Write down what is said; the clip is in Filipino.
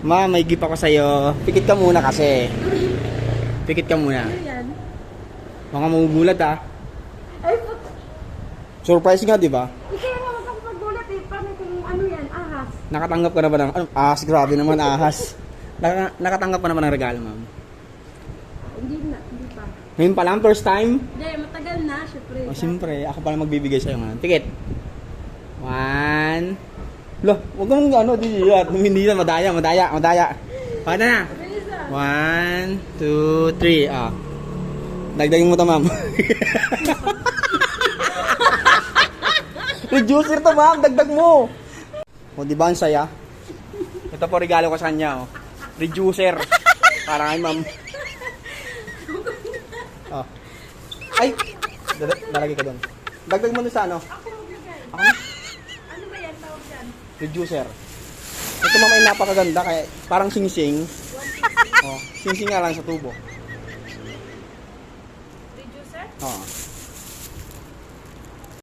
Ma, may gift ako sa'yo. Pikit ka muna kasi. Pikit ka muna. Ano yan? Baka magugulat ah. Ay, put... Surprise nga, di ba? Ikaw yung naman ako paggulat eh. Paano kung ano yan? Ahas. Nakatanggap ka na ba ng... Ano? Ahas, grabe naman, ahas. Nakatanggap ka na ba ng regalo, ma'am? Hindi na, hindi pa. Ngayon pa lang, first time? Hindi, matagal na, syempre. O, siyempre, ako pala magbibigay sa'yo nga. Pikit. 1. Lo, huwag kang ano, hindi na, madaya. Paano na? Bilis ah. 1, 2, 3. Ah. Dagdagin mo to, ma'am. Reducer to, ma'am. Dagdag mo. O, di ba ang saya? Ito po regalo ko sa kanya, oh. Reducer. Para kay ma'am. Oh. Ay! Lalagay ka doon. Dagdag mo doon sa ano? Ako maglagay. Ako na? Ano ba yan tawag dyan? Reducer. Ito ma'am ay napakaganda. Kaya parang sing-sing. Oh, sing-sing nga lang sa tubo. Reducer? Oh.